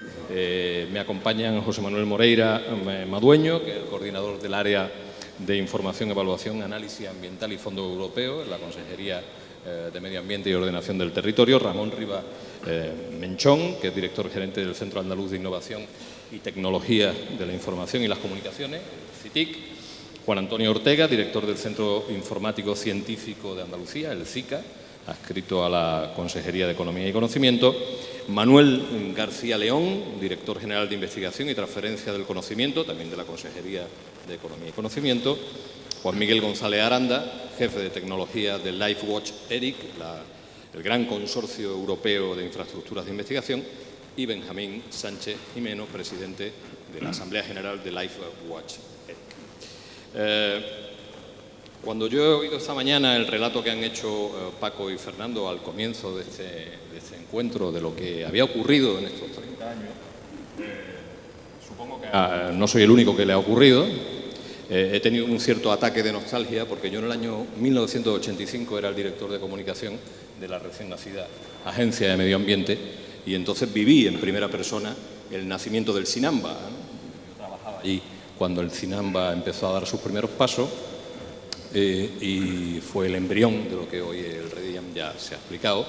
Me acompañan José Manuel Moreira Madueño, que es el coordinador del área de Información, Evaluación, Análisis Ambiental y Fondos Europeos en la Consejería de Medio Ambiente y Ordenación del Territorio, Ramón Rivas Menchón, que es director gerente del Centro Andaluz de Innovación y Tecnología de la Información y las Comunicaciones, el CITIC, Juan Antonio Ortega, director del Centro Informático Científico de Andalucía, el CICA, adscrito a la Consejería de Economía y Conocimiento, Manuel García León, director general de Investigación y Transferencia del Conocimiento, también de la Consejería de Economía y Conocimiento, Juan Miguel González Aranda, jefe de tecnología del LifeWatch ERIC, el gran consorcio europeo de infraestructuras de investigación, y Benjamín Sánchez Jimeno, presidente de la Asamblea General de LifeWatch ERIC. Cuando yo he oído esta mañana el relato que han hecho Paco y Fernando al comienzo de este encuentro, de lo que había ocurrido en estos 30 años, supongo que no soy el único que le ha ocurrido. He tenido un cierto ataque de nostalgia porque yo en el año 1985 era el director de comunicación de la recién nacida Agencia de Medio Ambiente y entonces viví en primera persona el nacimiento del CINAMBA, ¿no? Yo trabajaba allí cuando el CINAMBA empezó a dar sus primeros pasos. Y fue el embrión de lo que hoy el REDIAM ya se ha explicado.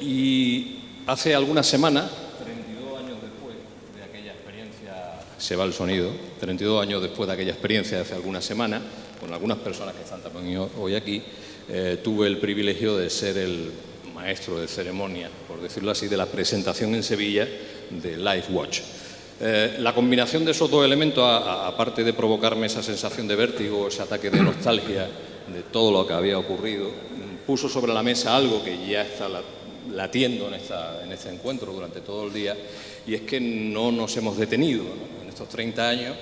Y hace algunas semanas, 32 años después de aquella experiencia, se va el sonido, 32 años después de aquella experiencia de hace algunas semanas, con algunas personas que están también hoy aquí, tuve el privilegio de ser el maestro de ceremonia, por decirlo así, de la presentación en Sevilla de LifeWatch. La combinación de esos dos elementos, aparte de provocarme esa sensación de vértigo, ese ataque de nostalgia de todo lo que había ocurrido, puso sobre la mesa algo que ya está latiendo en este encuentro durante todo el día, y es que no nos hemos detenido, ¿no? En estos 30 años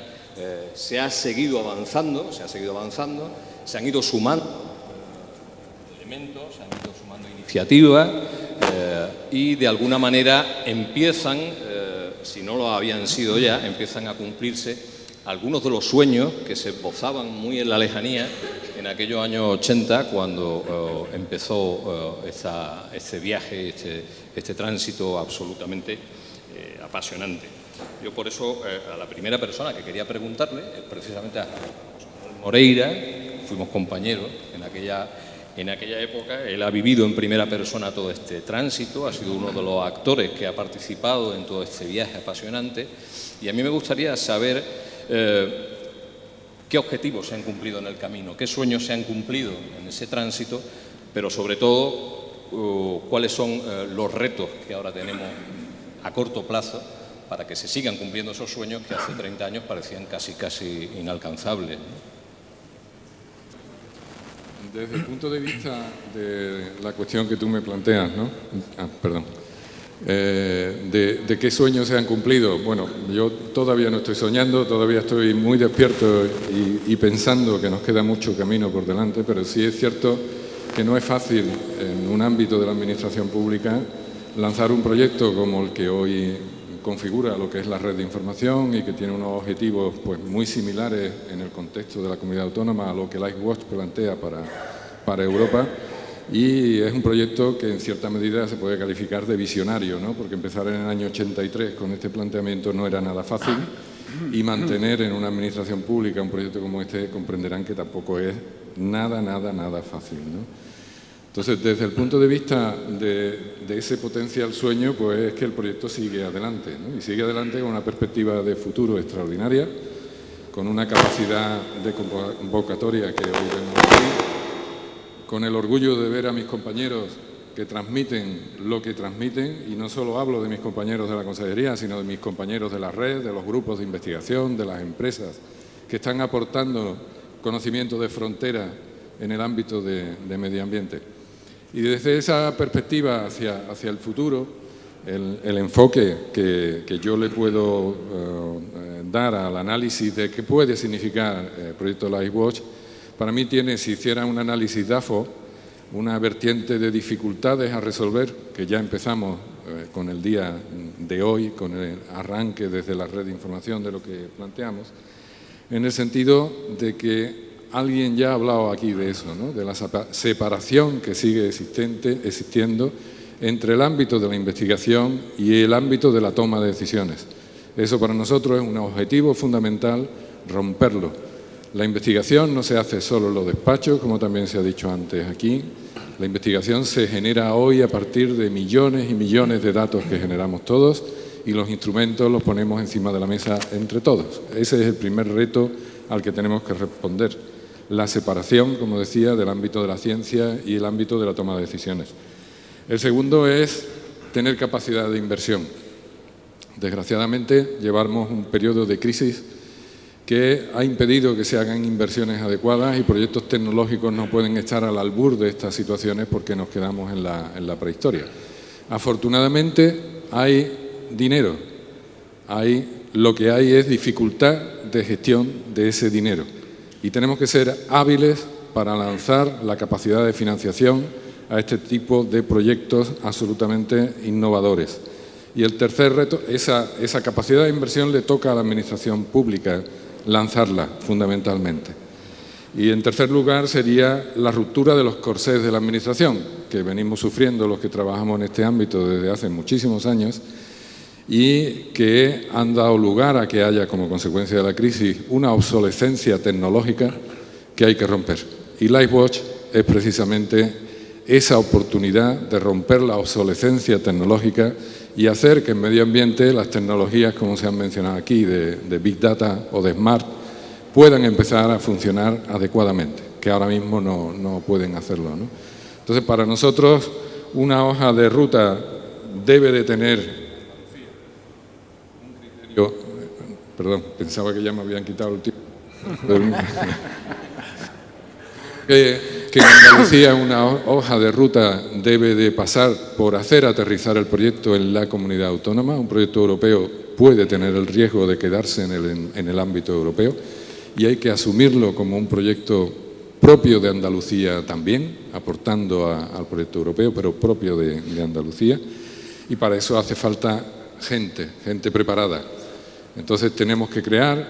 se ha seguido avanzando, se han ido sumando elementos, se han ido sumando iniciativas y de alguna manera empiezan, si no lo habían sido ya, empiezan a cumplirse algunos de los sueños que se esbozaban muy en la lejanía en aquellos años 80 cuando empezó este viaje, este tránsito absolutamente apasionante. Yo por eso a la primera persona que quería preguntarle es precisamente a José Manuel Moreira, fuimos compañeros en aquella época. Él ha vivido en primera persona todo este tránsito, ha sido uno de los actores que ha participado en todo este viaje apasionante, y a mí me gustaría saber qué objetivos se han cumplido en el camino, qué sueños se han cumplido en ese tránsito, pero sobre todo cuáles son los retos que ahora tenemos a corto plazo para que se sigan cumpliendo esos sueños que hace 30 años parecían casi inalcanzables, ¿no? Desde el punto de vista de la cuestión que tú me planteas, ¿no? De qué sueños se han cumplido. Bueno, yo todavía no estoy soñando, todavía estoy muy despierto y pensando que nos queda mucho camino por delante, pero sí es cierto que no es fácil en un ámbito de la administración pública lanzar un proyecto como el que hoy configura lo que es la red de información y que tiene unos objetivos pues muy similares en el contexto de la comunidad autónoma a lo que LifeWatch plantea para Europa, y es un proyecto que en cierta medida se puede calificar de visionario, ¿no? Porque empezar en el año 83 con este planteamiento no era nada fácil, y mantener en una administración pública un proyecto como este comprenderán que tampoco es nada fácil, ¿no? Entonces, desde el punto de vista de ese potencial sueño, pues es que el proyecto sigue adelante, ¿no? Y sigue adelante con una perspectiva de futuro extraordinaria, con una capacidad de convocatoria que hoy vemos aquí, con el orgullo de ver a mis compañeros que transmiten lo que transmiten, y no solo hablo de mis compañeros de la consejería, sino de mis compañeros de la red, de los grupos de investigación, de las empresas que están aportando conocimiento de frontera en el ámbito de medio ambiente. Y desde esa perspectiva hacia el futuro, el enfoque que yo le puedo dar al análisis de qué puede significar el proyecto LifeWatch, para mí tiene, si hiciera un análisis DAFO, una vertiente de dificultades a resolver, que ya empezamos con el día de hoy, con el arranque desde la red de información de lo que planteamos, en el sentido de que alguien ya ha hablado aquí de eso, ¿no? De la separación que sigue existiendo entre el ámbito de la investigación y el ámbito de la toma de decisiones. Eso para nosotros es un objetivo fundamental, romperlo. La investigación no se hace solo en los despachos, como también se ha dicho antes aquí. La investigación se genera hoy a partir de millones y millones de datos que generamos todos y los instrumentos los ponemos encima de la mesa entre todos. Ese es el primer reto al que tenemos que responder. La separación, como decía, del ámbito de la ciencia y el ámbito de la toma de decisiones. El segundo es tener capacidad de inversión. Desgraciadamente, llevamos un periodo de crisis que ha impedido que se hagan inversiones adecuadas y proyectos tecnológicos no pueden estar al albur de estas situaciones porque nos quedamos en la prehistoria. Afortunadamente, hay dinero. Lo que hay es dificultad de gestión de ese dinero. Y tenemos que ser hábiles para lanzar la capacidad de financiación a este tipo de proyectos absolutamente innovadores. Y el tercer reto, esa capacidad de inversión le toca a la administración pública lanzarla fundamentalmente. Y en tercer lugar sería la ruptura de los corsés de la administración, que venimos sufriendo los que trabajamos en este ámbito desde hace muchísimos años y que han dado lugar a que haya, como consecuencia de la crisis, una obsolescencia tecnológica que hay que romper. Y LifeWatch es precisamente esa oportunidad de romper la obsolescencia tecnológica y hacer que en medio ambiente las tecnologías, como se han mencionado aquí, de Big Data o de Smart, puedan empezar a funcionar adecuadamente, que ahora mismo no pueden hacerlo, ¿no? Entonces, para nosotros, una hoja de ruta debe de tener perdón, pensaba que ya me habían quitado el tiempo. Que en Andalucía una hoja de ruta debe de pasar por hacer aterrizar el proyecto en la comunidad autónoma. Un proyecto europeo puede tener el riesgo de quedarse en el ámbito europeo y hay que asumirlo como un proyecto propio de Andalucía también, aportando al proyecto europeo, pero propio de Andalucía. Y para eso hace falta gente preparada. Entonces tenemos que crear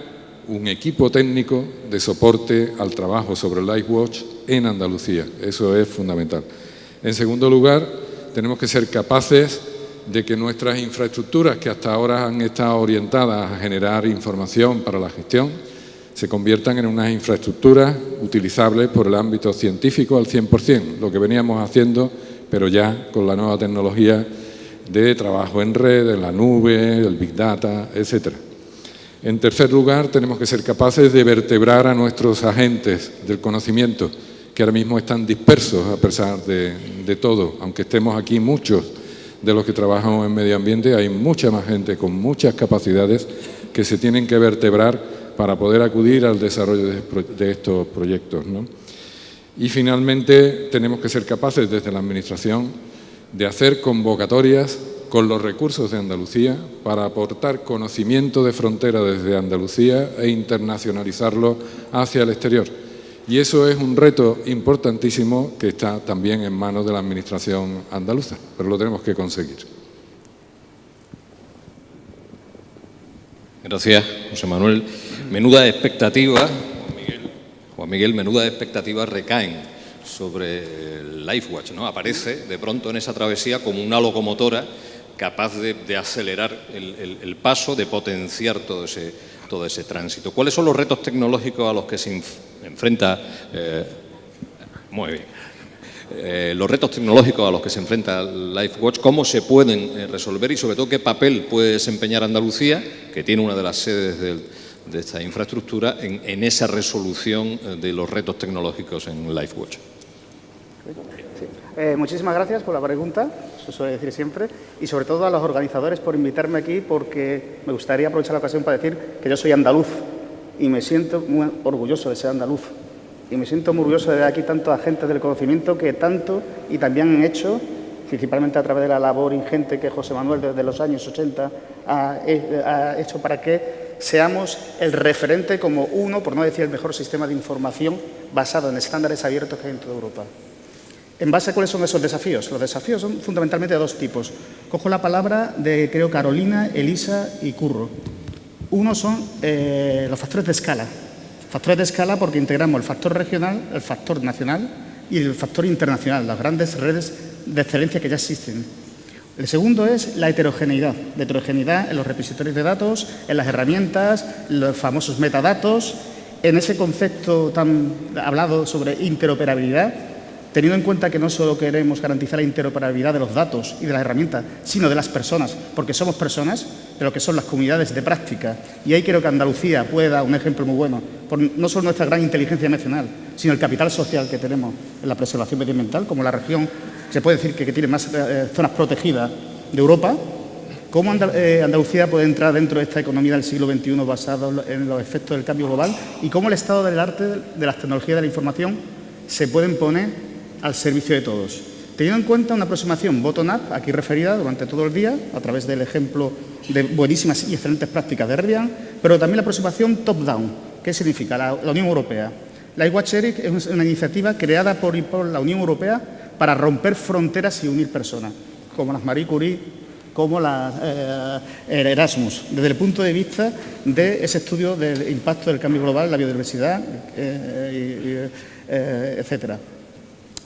un equipo técnico de soporte al trabajo sobre LifeWatch en Andalucía. Eso es fundamental. En segundo lugar, tenemos que ser capaces de que nuestras infraestructuras, que hasta ahora han estado orientadas a generar información para la gestión, se conviertan en unas infraestructuras utilizables por el ámbito científico al 100%, lo que veníamos haciendo, pero ya con la nueva tecnología de trabajo en red, en la nube, el Big Data, etcétera. En tercer lugar, tenemos que ser capaces de vertebrar a nuestros agentes del conocimiento, que ahora mismo están dispersos a pesar de todo. Aunque estemos aquí muchos de los que trabajamos en medio ambiente, hay mucha más gente con muchas capacidades que se tienen que vertebrar para poder acudir al desarrollo de estos proyectos, ¿no? Y finalmente, tenemos que ser capaces desde la Administración de hacer convocatorias con los recursos de Andalucía para aportar conocimiento de frontera desde Andalucía e internacionalizarlo hacia el exterior. Y eso es un reto importantísimo que está también en manos de la Administración andaluza, pero lo tenemos que conseguir. Gracias, José Manuel. Menuda expectativa, Juan Miguel, menuda expectativas recaen sobre el LifeWatch, ¿no? Aparece de pronto en esa travesía como una locomotora capaz de acelerar el paso, de potenciar todo ese tránsito. ¿Cuáles son los retos tecnológicos a los que se enfrenta? Muy bien. Los retos tecnológicos a los que se enfrenta LifeWatch, ¿cómo se pueden resolver y sobre todo qué papel puede desempeñar Andalucía, que tiene una de las sedes de esta infraestructura, en esa resolución de los retos tecnológicos en LifeWatch? Muchísimas gracias por la pregunta, eso suele decir siempre, y sobre todo a los organizadores por invitarme aquí, porque me gustaría aprovechar la ocasión para decir que yo soy andaluz y me siento muy orgulloso de ser andaluz. Y me siento muy orgulloso de ver aquí tantos agentes del conocimiento que tanto y también han hecho, principalmente a través de la labor ingente que José Manuel desde los años 80 ha hecho para que seamos el referente como uno, por no decir el mejor sistema de información basado en estándares abiertos que hay en toda Europa. ¿En base a cuáles son esos desafíos? Los desafíos son fundamentalmente de dos tipos. Cojo la palabra de, creo, Carolina, Elisa y Curro. Uno son los factores de escala. Factores de escala porque integramos el factor regional, el factor nacional y el factor internacional, las grandes redes de excelencia que ya existen. El segundo es la heterogeneidad en los repositorios de datos, en las herramientas, los famosos metadatos, en ese concepto tan hablado sobre interoperabilidad, teniendo en cuenta que no solo queremos garantizar la interoperabilidad de los datos y de las herramientas, sino de las personas, porque somos personas, de lo que son las comunidades de práctica. Y ahí creo que Andalucía puede dar un ejemplo muy bueno, por no solo nuestra gran inteligencia emocional, sino el capital social que tenemos en la preservación medioambiental, como la región, se puede decir que tiene más zonas protegidas de Europa. ¿Cómo Andalucía puede entrar dentro de esta economía del siglo XXI basada en los efectos del cambio global? Y cómo el estado del arte de las tecnologías de la información se pueden poner al servicio de todos. Teniendo en cuenta una aproximación bottom-up, aquí referida durante todo el día, a través del ejemplo de buenísimas y excelentes prácticas de Rivian, pero también la aproximación top-down. ¿Qué significa? La Unión Europea. La iWatch ERIC es una iniciativa creada por la Unión Europea para romper fronteras y unir personas, como las Marie Curie, como la Erasmus, desde el punto de vista de ese estudio del impacto del cambio global, la biodiversidad, etcétera.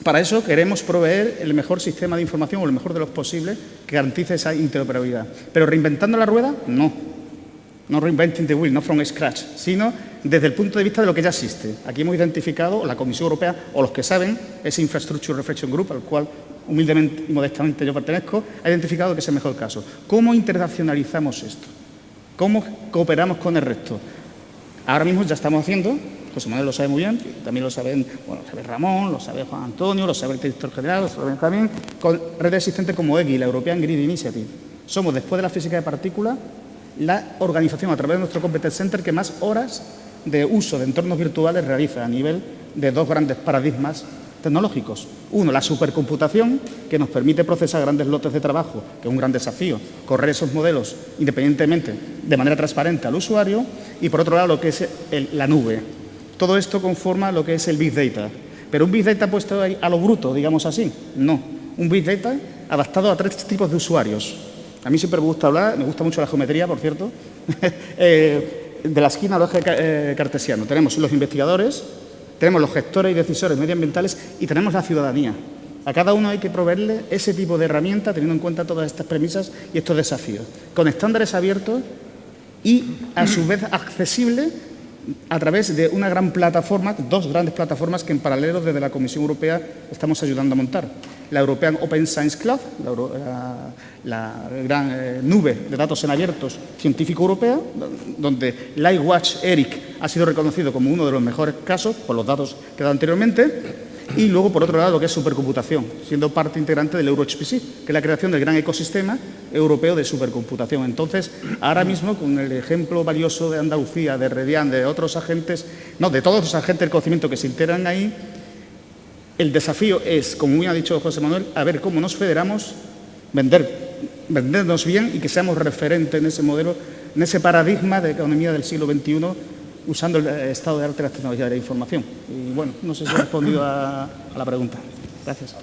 Para eso queremos proveer el mejor sistema de información o el mejor de los posibles que garantice esa interoperabilidad. Pero reinventando la rueda, no. No reinventing the wheel, no from scratch, sino desde el punto de vista de lo que ya existe. Aquí hemos identificado, la Comisión Europea, o los que saben, ese Infrastructure Reflection Group, al cual humildemente y modestamente yo pertenezco, ha identificado que es el mejor caso. ¿Cómo internacionalizamos esto? ¿Cómo cooperamos con el resto? Ahora mismo ya estamos haciendo, José Manuel lo sabe muy bien, también lo saben, bueno, lo sabe Ramón, lo sabe Juan Antonio, lo sabe el director general, lo sabe Benjamín, con redes existentes como EGI, la European Grid Initiative. Somos, después de la física de partículas, la organización a través de nuestro Competence Center que más horas de uso de entornos virtuales realiza a nivel de dos grandes paradigmas tecnológicos. Uno, la supercomputación, que nos permite procesar grandes lotes de trabajo, que es un gran desafío, correr esos modelos independientemente, de manera transparente al usuario, y por otro lado lo que es la nube. Todo esto conforma lo que es el Big Data. Pero un Big Data puesto ahí a lo bruto, digamos así, no. Un Big Data adaptado a tres tipos de usuarios. A mí siempre me gusta hablar, me gusta mucho la geometría, por cierto, de la esquina al eje cartesiano. Tenemos los investigadores, tenemos los gestores y decisores medioambientales y tenemos la ciudadanía. A cada uno hay que proveerle ese tipo de herramienta teniendo en cuenta todas estas premisas y estos desafíos, con estándares abiertos y, a su vez, accesibles a través de una gran plataforma, dos grandes plataformas que en paralelo desde la Comisión Europea estamos ayudando a montar. La European Open Science Cloud, la gran nube de datos en abiertos científico europea, donde la iWatch ERIC ha sido reconocido como uno de los mejores casos por los datos que he dado anteriormente. Y luego, por otro lado, lo que es supercomputación, siendo parte integrante del EuroHPC, que es la creación del gran ecosistema europeo de supercomputación. Entonces, ahora mismo, con el ejemplo valioso de Andalucía, de Rivian, de otros agentes, no, de todos los agentes del conocimiento que se integran ahí, el desafío es, como muy ha dicho José Manuel, a ver cómo nos federamos, vendernos bien y que seamos referentes en ese modelo, en ese paradigma de economía del siglo XXI, usando el estado de arte de las tecnologías de la información. Y bueno, no sé si he respondido a la pregunta. Gracias.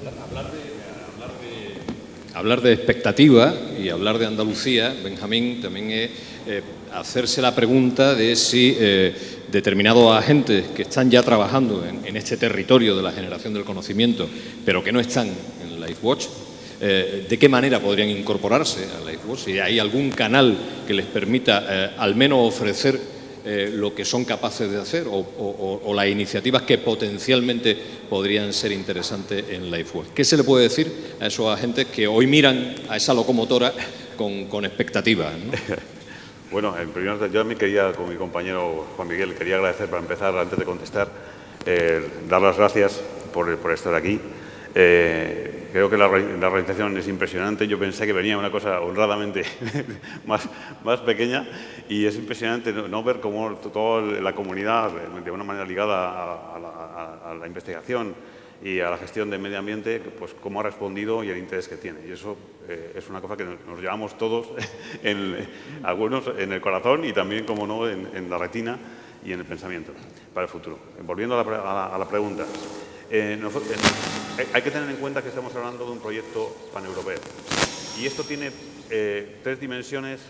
Hablar de expectativa y hablar de Andalucía, Benjamín, también es hacerse la pregunta de si determinados agentes que están ya trabajando en este territorio de la generación del conocimiento, pero que no están en LifeWatch, ¿de qué manera podrían incorporarse a LifeWatch? Si hay algún canal que les permita al menos ofrecer lo que son capaces de hacer o las iniciativas que potencialmente podrían ser interesantes en LifeWatch. ¿Qué se le puede decir a esos agentes que hoy miran a esa locomotora con expectativas, ¿no? Bueno, en primer lugar, yo me quería, con mi compañero Juan Miguel, quería agradecer para empezar, antes de contestar, dar las gracias por estar aquí. Creo que la organización es impresionante. Yo pensé que venía una cosa honradamente más pequeña y es impresionante no ver cómo toda la comunidad, de una manera ligada a la investigación y a la gestión del medio ambiente, pues cómo ha respondido y el interés que tiene. Y eso es una cosa que nos llevamos todos, algunos en el corazón y también, como no, en la retina y en el pensamiento para el futuro. Volviendo a la pregunta. Hay que tener en cuenta que estamos hablando de un proyecto paneuropeo y esto tiene tres dimensiones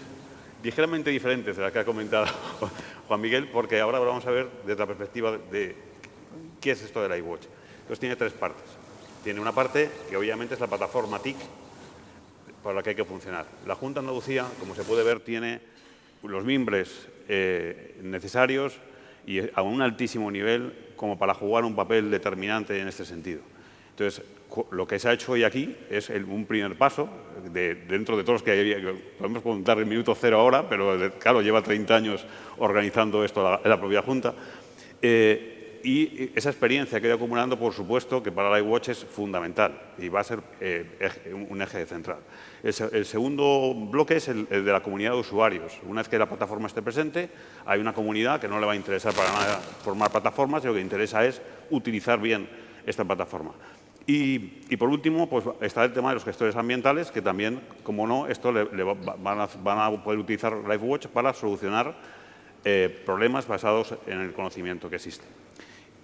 ligeramente diferentes de las que ha comentado Juan Miguel, porque ahora vamos a ver desde la perspectiva de qué es esto de la iWatch. Entonces tiene tres partes. Tiene una parte que obviamente es la plataforma TIC para la que hay que funcionar. La Junta de Andalucía, como se puede ver, tiene los mimbres necesarios y a un altísimo nivel como para jugar un papel determinante en este sentido. Entonces, lo que se ha hecho hoy aquí es un primer paso, dentro de todos los que hay, podemos contar el minuto cero ahora, pero claro, lleva 30 años organizando esto la propia Junta. Y esa experiencia que he ido acumulando, por supuesto, que para la iWatch es fundamental y va a ser un eje central. El segundo bloque es el de la comunidad de usuarios. Una vez que la plataforma esté presente, hay una comunidad que no le va a interesar para nada formar plataformas, y lo que interesa es utilizar bien esta plataforma. Y por último, pues está el tema de los gestores ambientales, que también, como no, esto van a poder utilizar LifeWatch para solucionar problemas basados en el conocimiento que existe.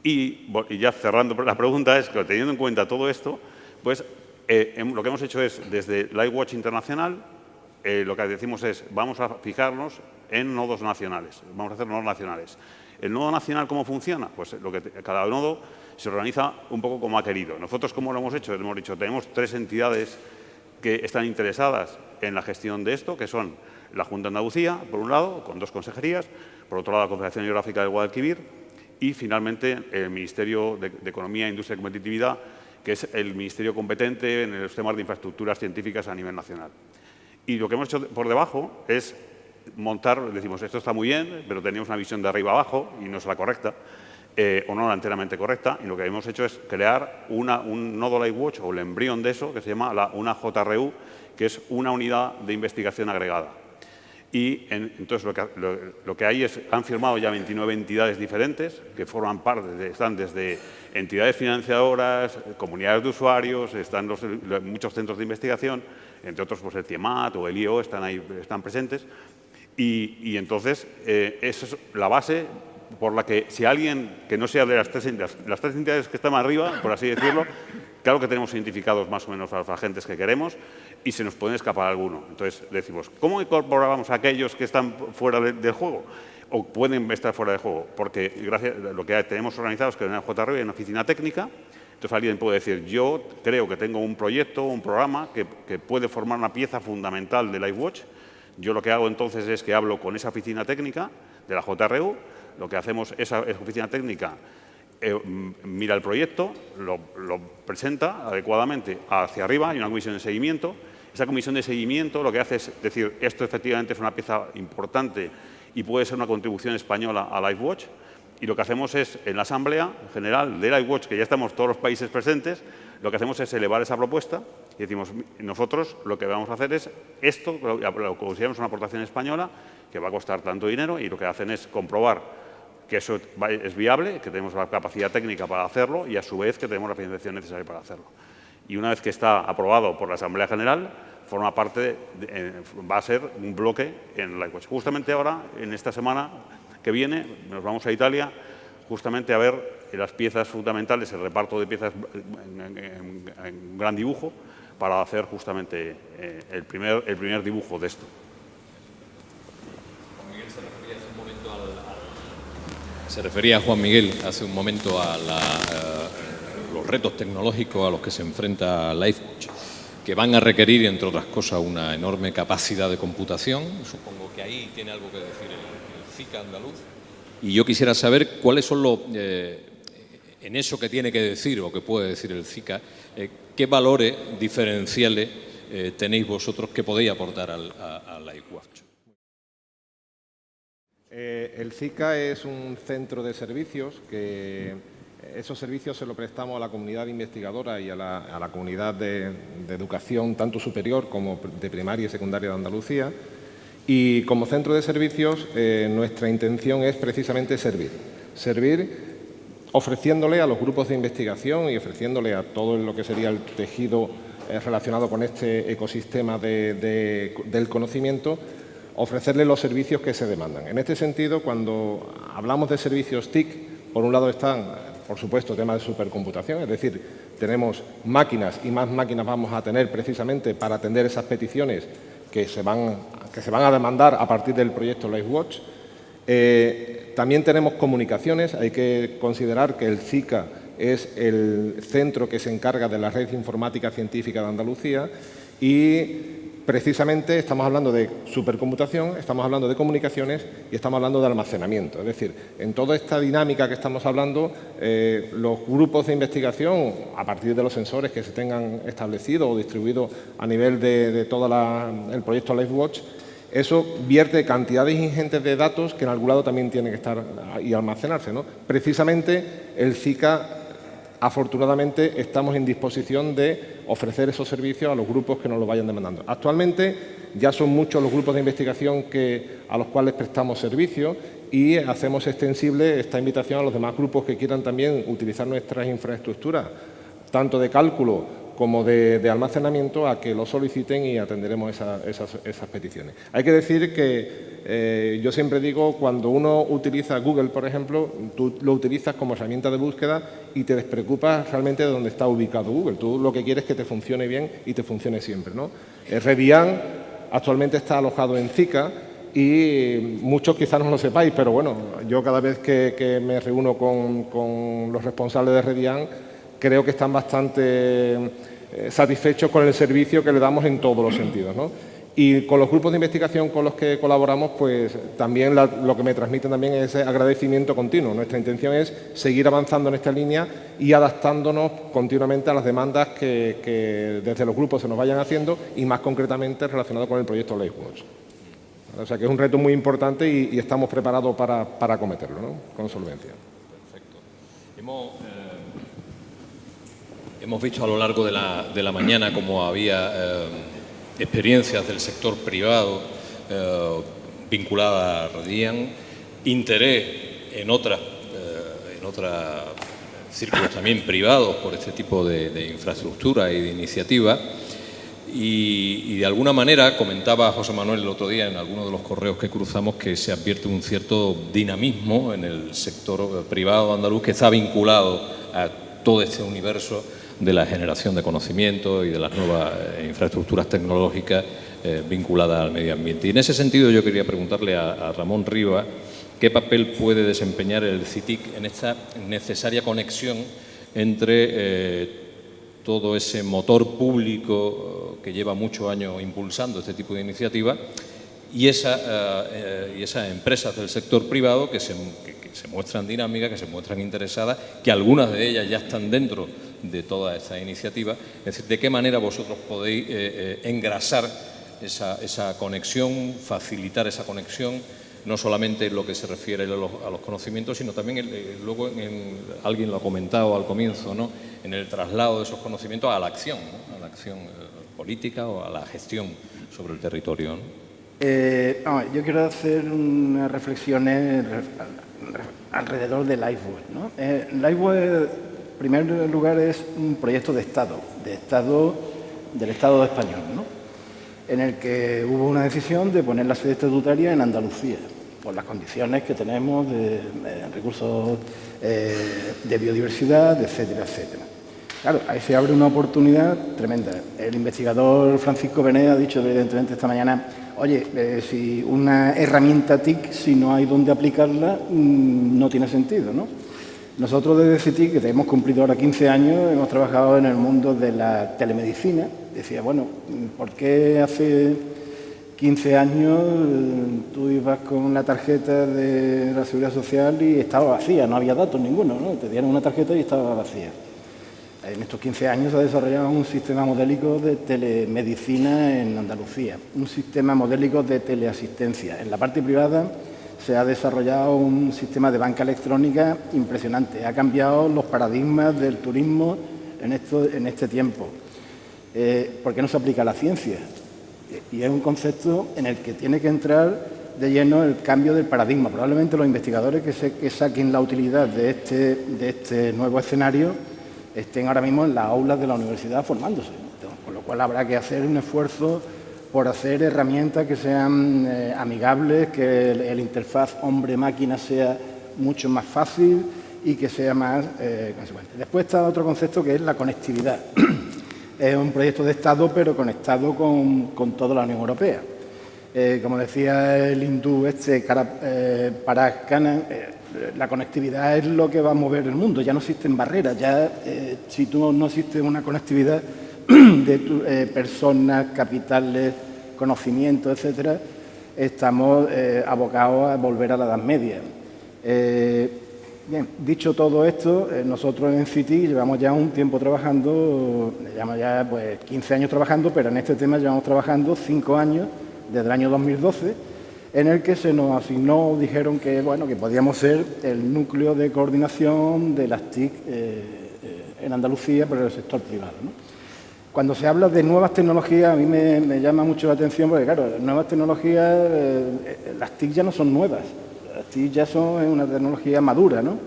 Y ya cerrando la pregunta, es que teniendo en cuenta todo esto, pues lo que hemos hecho es, desde LifeWatch Internacional, lo que decimos es, vamos a fijarnos en nodos nacionales, vamos a hacer nodos nacionales. ¿El nodo nacional cómo funciona? Pues cada nodo se organiza un poco como ha querido. Nosotros, ¿cómo lo hemos hecho? Hemos dicho, tenemos 3 entidades que están interesadas en la gestión de esto, que son la Junta de Andalucía, por un lado, con 2 consejerías, por otro lado, la Confederación Hidrográfica del Guadalquivir, y finalmente el Ministerio de Economía, Industria y Competitividad, que es el ministerio competente en los temas de infraestructuras científicas a nivel nacional. Y lo que hemos hecho por debajo es montar, decimos, esto está muy bien, pero teníamos una visión de arriba abajo y no es la correcta, o no la enteramente correcta, y lo que hemos hecho es crear un nodo LifeWatch, o el embrión de eso, que se llama una JRU, que es una unidad de investigación agregada. Y entonces lo que hay es, han firmado ya 29 entidades diferentes que forman parte, están desde entidades financiadoras, comunidades de usuarios, están muchos centros de investigación, entre otros pues el CIEMAT o el IO están presentes. Y entonces esa es la base por la que si alguien que no sea de las tres entidades que están arriba, por así decirlo, claro que tenemos identificados más o menos a los agentes que queremos y se nos pueden escapar alguno. Entonces decimos, ¿cómo incorporamos a aquellos que están fuera del juego? O pueden estar fuera del juego, porque gracias a lo que tenemos organizado es que en el JRU hay una oficina técnica. Entonces alguien puede decir, yo creo que tengo un proyecto, un programa que puede formar una pieza fundamental de LifeWatch. Yo lo que hago entonces es que hablo con esa oficina técnica de la JRU, lo que hacemos, esa oficina técnica mira el proyecto, lo presenta adecuadamente hacia arriba, hay una comisión de seguimiento. Esa comisión de seguimiento lo que hace es decir, esto efectivamente es una pieza importante y puede ser una contribución española a LifeWatch. Y lo que hacemos es, en la Asamblea General de LifeWatch, que ya estamos todos los países presentes, lo que hacemos es elevar esa propuesta y decimos, nosotros lo que vamos a hacer es esto, lo consideramos una aportación española, que va a costar tanto dinero, y lo que hacen es comprobar que eso es viable, que tenemos la capacidad técnica para hacerlo y, a su vez, que tenemos la financiación necesaria para hacerlo. Y una vez que está aprobado por la Asamblea General, forma parte, va a ser un bloque en LifeWatch. Justamente ahora, en esta semana que viene, nos vamos a Italia justamente a ver las piezas fundamentales, el reparto de piezas en gran dibujo, para hacer justamente el primer dibujo de esto. Se refería Juan Miguel hace un momento a los retos tecnológicos a los que se enfrenta LifeWatch, que van a requerir, entre otras cosas, una enorme capacidad de computación. Supongo que ahí tiene algo que decir el CICA andaluz. Y yo quisiera saber cuáles son en eso que tiene que decir o que puede decir el CICA, qué valores diferenciales tenéis vosotros que podéis aportar a LifeWatch. El CICA es un centro de servicios que esos servicios se los prestamos a la comunidad investigadora y a la comunidad de educación, tanto superior como de primaria y secundaria de Andalucía. Y como centro de servicios, nuestra intención es precisamente servir ofreciéndole a los grupos de investigación y ofreciéndole a todo lo que sería el tejido relacionado con este ecosistema del conocimiento, ofrecerle los servicios que se demandan. En este sentido, cuando hablamos de servicios TIC, por un lado están, por supuesto, temas de supercomputación, es decir, tenemos máquinas y más máquinas vamos a tener precisamente para atender esas peticiones que se van a demandar a partir del proyecto LifeWatch. También tenemos comunicaciones. Hay que considerar que el CICA es el centro que se encarga de la red informática científica de Andalucía y precisamente estamos hablando de supercomputación, estamos hablando de comunicaciones y estamos hablando de almacenamiento. Es decir, en toda esta dinámica que estamos hablando, los grupos de investigación, a partir de los sensores que se tengan establecidos o distribuidos a nivel de todo el proyecto LifeWatch, eso vierte cantidades ingentes de datos que en algún lado también tienen que estar y almacenarse, ¿no? Precisamente el CICA, afortunadamente, estamos en disposición de ofrecer esos servicios a los grupos que nos lo vayan demandando. Actualmente ya son muchos los grupos de investigación a los cuales prestamos servicio y hacemos extensible esta invitación a los demás grupos que quieran también utilizar nuestras infraestructuras, tanto de cálculo como de almacenamiento, a que lo soliciten y atenderemos esas peticiones. Hay que decir que yo siempre digo, cuando uno utiliza Google, por ejemplo, tú lo utilizas como herramienta de búsqueda y te despreocupas realmente de dónde está ubicado Google. Tú lo que quieres es que te funcione bien y te funcione siempre, ¿no? Redian actualmente está alojado en CICA y muchos quizás no lo sepáis, pero bueno, yo cada vez que me reúno con los responsables de Redian, creo que están bastante satisfechos con el servicio que le damos en todos los sentidos, ¿no? Y con los grupos de investigación con los que colaboramos, pues también lo que me transmiten también es ese agradecimiento continuo. Nuestra intención es seguir avanzando en esta línea y adaptándonos continuamente a las demandas que desde los grupos se nos vayan haciendo y más concretamente relacionado con el proyecto LifeWatch. O sea que es un reto muy importante y estamos preparados para acometerlo, ¿no? Con solvencia. Perfecto. Hemos visto a lo largo de la mañana cómo había experiencias del sector privado vinculadas a Redian, interés en otras círculos también privados por este tipo de infraestructura y de iniciativa. Y de alguna manera, comentaba José Manuel el otro día en alguno de los correos que cruzamos, que se advierte un cierto dinamismo en el sector privado andaluz que está vinculado a todo este universo de la generación de conocimiento y de las nuevas infraestructuras tecnológicas vinculadas al medio ambiente. Y en ese sentido yo quería preguntarle a Ramón Rivas qué papel puede desempeñar el CITIC en esta necesaria conexión entre todo ese motor público que lleva muchos años impulsando este tipo de iniciativas y esas empresas del sector privado que se muestran dinámicas, que se muestran interesadas, que algunas de ellas ya están dentro de toda esta iniciativa. Es decir, ¿de qué manera vosotros podéis engrasar esa conexión, facilitar esa conexión, no solamente en lo que se refiere a los conocimientos, sino también luego, alguien lo ha comentado al comienzo, ¿no?, en el traslado de esos conocimientos a la acción, ¿no?, a la acción política o a la gestión sobre el territorio, ¿no? Yo quiero hacer unas reflexiones alrededor de LifeWatch, ¿no? LifeWatch, en primer lugar, es un proyecto de Estado del Estado español, ¿no?, en el que hubo una decisión de poner la sede estatutaria en Andalucía, por las condiciones que tenemos de recursos de biodiversidad, etcétera, etcétera. Claro, ahí se abre una oportunidad tremenda. El investigador Francisco Benet ha dicho evidentemente esta mañana, oye, si una herramienta TIC, si no hay dónde aplicarla, no tiene sentido, ¿no? Nosotros desde CITIC, que hemos cumplido ahora 15 años, hemos trabajado en el mundo de la telemedicina. Decía, bueno, ¿por qué hace 15 años tú ibas con una tarjeta de la Seguridad Social y estaba vacía, no había datos ninguno, ¿no? Te dieron una tarjeta y estaba vacía. En estos 15 años se ha desarrollado un sistema modélico de telemedicina en Andalucía, un sistema modélico de teleasistencia. En la parte privada se ha desarrollado un sistema de banca electrónica impresionante. Ha cambiado los paradigmas del turismo en este tiempo. ¿Por qué no se aplica a la ciencia? Y es un concepto en el que tiene que entrar de lleno el cambio del paradigma. Probablemente los investigadores que saquen la utilidad de este nuevo escenario estén ahora mismo en las aulas de la universidad formándose, ¿no? Con lo cual habrá que hacer un esfuerzo por hacer herramientas que sean amigables, que el interfaz hombre-máquina sea mucho más fácil y que sea más consecuente. Después está otro concepto que es la conectividad. Es un proyecto de Estado, pero conectado con toda la Unión Europea. Como decía el hindú Parag Khanna, la conectividad es lo que va a mover el mundo, ya no existen barreras, ya si tú no existe una conectividad de personas, capitales, conocimientos, etcétera, estamos abocados a volver a la Edad Media. Bien, dicho todo esto, nosotros en CITIC llevamos ya un tiempo trabajando, llevamos ya pues 15 años trabajando, pero en este tema llevamos trabajando 5 años, desde el año 2012, en el que se nos asignó, dijeron que, bueno, que podíamos ser el núcleo de coordinación de las TIC en Andalucía, pero en el sector privado, ¿no? Cuando se habla de nuevas tecnologías, a mí me llama mucho la atención, porque claro, nuevas tecnologías, las TIC ya no son nuevas. Las TIC ya son una tecnología madura, ¿no?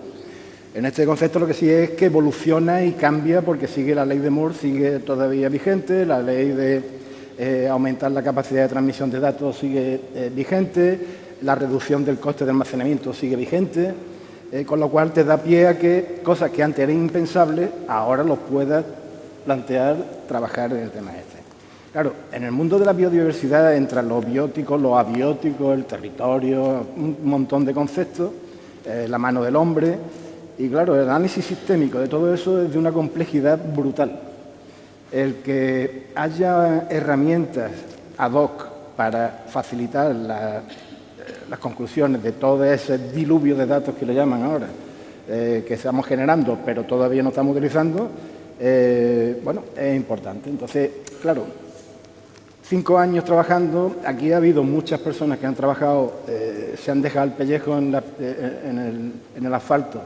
En este concepto lo que sí es que evoluciona y cambia porque sigue la ley de Moore, sigue todavía vigente, la ley de aumentar la capacidad de transmisión de datos sigue vigente, la reducción del coste de almacenamiento sigue vigente, con lo cual te da pie a que cosas que antes eran impensables, ahora los puedas plantear, trabajar en el tema este. Claro, en el mundo de la biodiversidad entran los bióticos, los abióticos, el territorio, un montón de conceptos, la mano del hombre, y claro, el análisis sistémico de todo eso es de una complejidad brutal. El que haya herramientas ad hoc para facilitar las conclusiones de todo ese diluvio de datos que le llaman ahora, que estamos generando, pero todavía no estamos utilizando, bueno, es importante. Entonces, claro, 5 años trabajando, aquí ha habido muchas personas que han trabajado, se han dejado el pellejo en el asfalto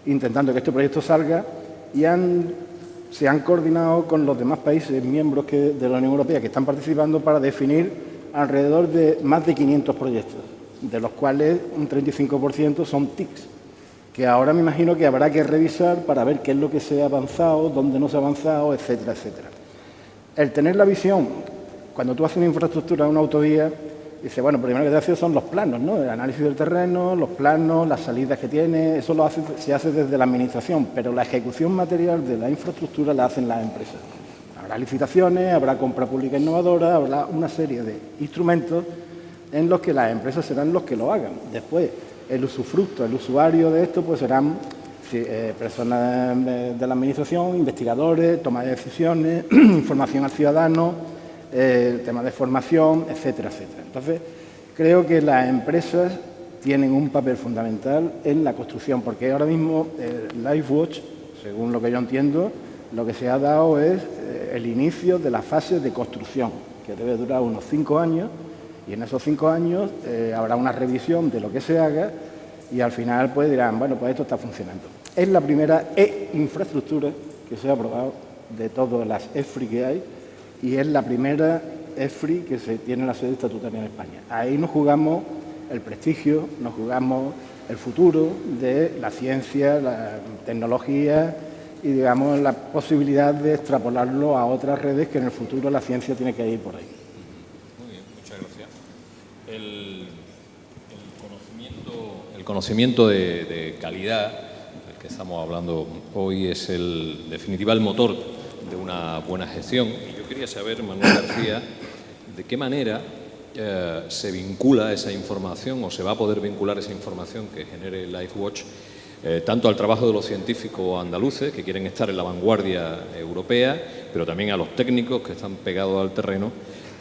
intentando que este proyecto salga y se han coordinado con los demás países miembros de la Unión Europea que están participando para definir alrededor de más de 500 proyectos, de los cuales un 35% son TICs, que ahora me imagino que habrá que revisar para ver qué es lo que se ha avanzado, dónde no se ha avanzado, etcétera, etcétera. El tener la visión, cuando tú haces una infraestructura, una autovía, dice, bueno, primero que te hace son los planos, ¿no? El análisis del terreno, los planos, las salidas que tiene, eso se hace desde la administración, pero la ejecución material de la infraestructura la hacen las empresas. Habrá licitaciones, habrá compra pública innovadora, habrá una serie de instrumentos en los que las empresas serán los que lo hagan. Después, el usufructo, el usuario de esto, pues serán personas de la administración, investigadores, toma de decisiones, información al ciudadano, temas de formación, etcétera, etcétera. Entonces, creo que las empresas tienen un papel fundamental en la construcción, porque ahora mismo LifeWatch, según lo que yo entiendo, lo que se ha dado es el inicio de la fase de construcción, que debe durar unos 5 años, y en esos 5 años habrá una revisión de lo que se haga y al final pues dirán, bueno, pues esto está funcionando. Es la primera infraestructura que se ha aprobado de todas las EFRI que hay y es la primera EFRI que se tiene en la sede estatutaria en España. Ahí nos jugamos el prestigio, nos jugamos el futuro de la ciencia, la tecnología y, digamos, la posibilidad de extrapolarlo a otras redes que en el futuro la ciencia tiene que ir por ahí. Muy bien, muchas gracias. El conocimiento de calidad del que estamos hablando hoy es en definitiva el motor de una buena gestión. Y yo quería saber, Manuel García, de qué manera se vincula esa información o se va a poder vincular esa información que genere LifeWatch tanto al trabajo de los científicos andaluces que quieren estar en la vanguardia europea, pero también a los técnicos que están pegados al terreno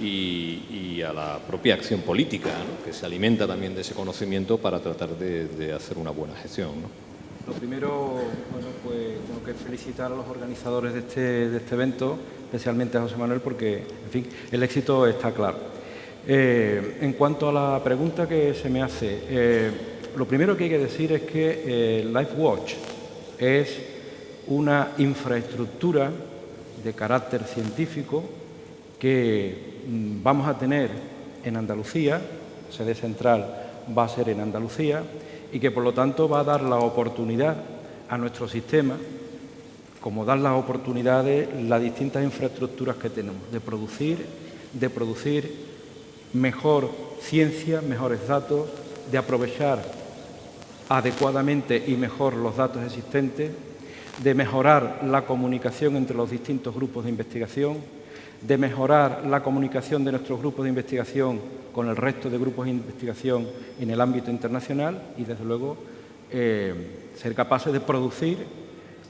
y a la propia acción política, ¿no?, que se alimenta también de ese conocimiento para tratar de hacer una buena gestión, ¿no? Lo primero, bueno, pues tengo que felicitar a los organizadores de este evento, especialmente a José Manuel, porque, en fin, el éxito está claro. En cuanto a la pregunta que se me hace, lo primero que hay que decir es que LifeWatch es una infraestructura de carácter científico que vamos a tener en Andalucía, sede central va a ser en Andalucía, y que por lo tanto va a dar la oportunidad a nuestro sistema, como dar las oportunidades, las distintas infraestructuras que tenemos, de producir mejor ciencia, mejores datos, de aprovechar adecuadamente y mejor los datos existentes, de mejorar la comunicación entre los distintos grupos de investigación, de mejorar la comunicación de nuestros grupos de investigación con el resto de grupos de investigación en el ámbito internacional y, desde luego, ser capaces de producir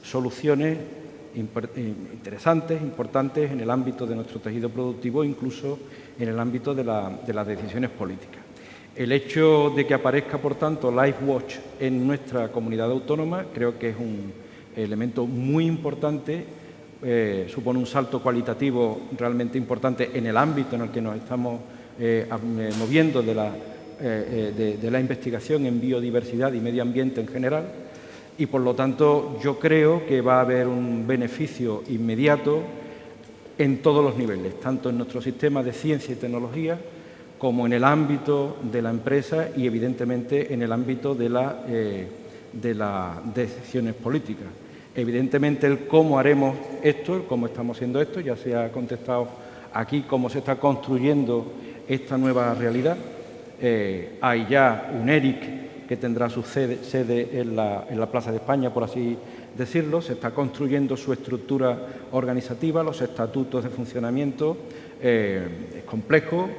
soluciones interesantes, importantes en el ámbito de nuestro tejido productivo, incluso en el ámbito de las decisiones políticas. El hecho de que aparezca, por tanto, LifeWatch en nuestra comunidad autónoma creo que es un elemento muy importante, supone un salto cualitativo realmente importante en el ámbito en el que nos estamos moviendo de la investigación en biodiversidad y medio ambiente en general, y por lo tanto yo creo que va a haber un beneficio inmediato en todos los niveles, tanto en nuestro sistema de ciencia y tecnología como en el ámbito de la empresa y evidentemente en el ámbito de las decisiones políticas. Evidentemente el cómo haremos esto, el cómo estamos haciendo esto, ya se ha contestado aquí cómo se está construyendo esta nueva realidad. Hay ya un ERIC que tendrá su sede en la Plaza de España, por así decirlo. Se está construyendo su estructura organizativa, los estatutos de funcionamiento. Es complejo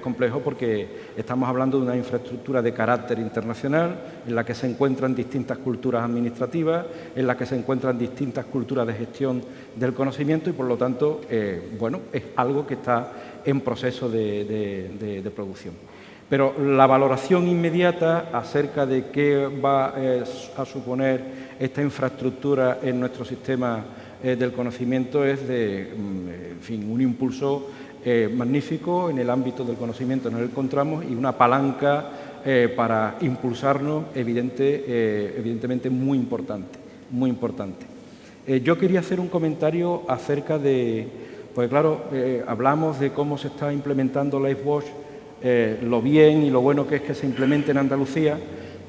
porque estamos hablando de una infraestructura de carácter internacional en la que se encuentran distintas culturas administrativas, en la que se encuentran distintas culturas de gestión del conocimiento y, por lo tanto, bueno, es algo que está en proceso de producción. Pero la valoración inmediata acerca de qué va a suponer esta infraestructura en nuestro sistema del conocimiento es de, en fin, un impulso magnífico en el ámbito del conocimiento en el que encontramos y una palanca para impulsarnos evidentemente muy importante, muy importante. Yo quería hacer un comentario acerca de, pues claro, hablamos de cómo se está implementando LifeWatch, lo bien y lo bueno que es que se implemente en Andalucía,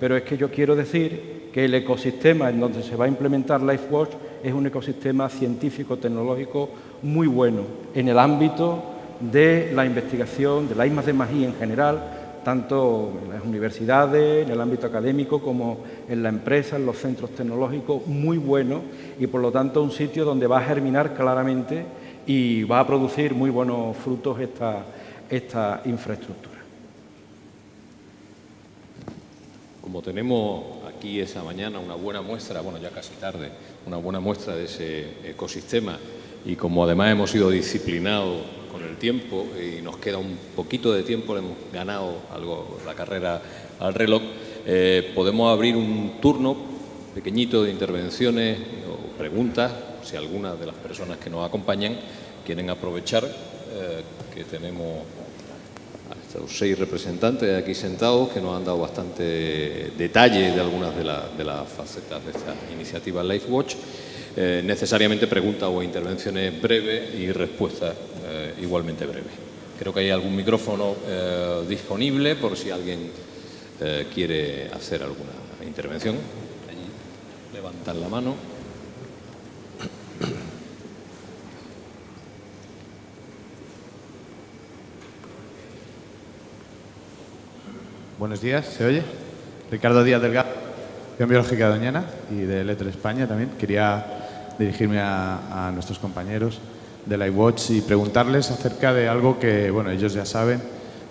pero es que yo quiero decir que el ecosistema en donde se va a implementar LifeWatch es un ecosistema científico-tecnológico muy bueno en el ámbito de la investigación, de la I+D+I en general, tanto en las universidades, en el ámbito académico, como en la empresa, en los centros tecnológicos, muy bueno y, por lo tanto, un sitio donde va a germinar claramente y va a producir muy buenos frutos esta infraestructura. Como tenemos aquí esa mañana una buena muestra, bueno, ya casi tarde, una buena muestra de ese ecosistema y como además hemos sido disciplinados con el tiempo y nos queda un poquito de tiempo, le hemos ganado algo la carrera al reloj, podemos abrir un turno pequeñito de intervenciones o preguntas, si algunas de las personas que nos acompañan quieren aprovechar que tenemos a estos 6 representantes aquí sentados que nos han dado bastante detalle de algunas de las facetas de esta iniciativa LifeWatch. Necesariamente preguntas o intervenciones breves y respuestas igualmente breves. Creo que hay algún micrófono disponible por si alguien quiere hacer alguna intervención. Allí levantan la mano. Buenos días, ¿se oye? Ricardo Díaz Delgado, de Biológica de Doñana y de Letter España también. Quería dirigirme a nuestros compañeros de LifeWatch y preguntarles acerca de algo que, bueno, ellos ya saben,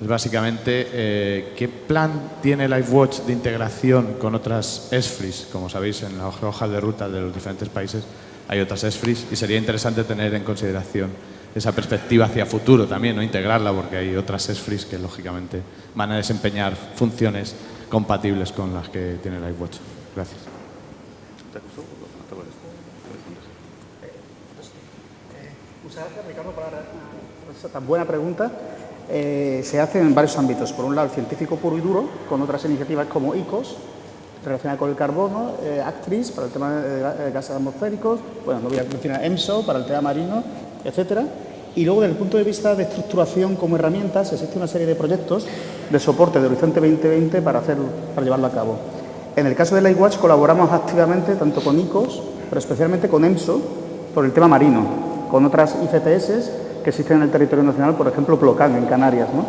es básicamente qué plan tiene LifeWatch de integración con otras ESFRIs. Como sabéis, en las hojas de ruta de los diferentes países hay otras ESFRIs y sería interesante tener en consideración esa perspectiva hacia futuro también, no integrarla, porque hay otras ESFRIs que lógicamente van a desempeñar funciones compatibles con las que tiene LifeWatch. Gracias. Muchas gracias, Ricardo, por esa tan buena pregunta. Se hace en varios ámbitos. Por un lado, el científico puro y duro, con otras iniciativas como ICOS, relacionada con el carbono, ACTRIS, para el tema de gases atmosféricos, bueno, no voy a mencionar EMSO, para el tema marino, etcétera. Y luego, desde el punto de vista de estructuración como herramientas, existe una serie de proyectos de soporte de Horizonte 2020 para llevarlo a cabo. En el caso de LifeWatch colaboramos activamente tanto con ICOS, pero especialmente con EMSO, por el tema marino, con otras ICTS que existen en el territorio nacional, por ejemplo, Plocan, en Canarias, ¿no?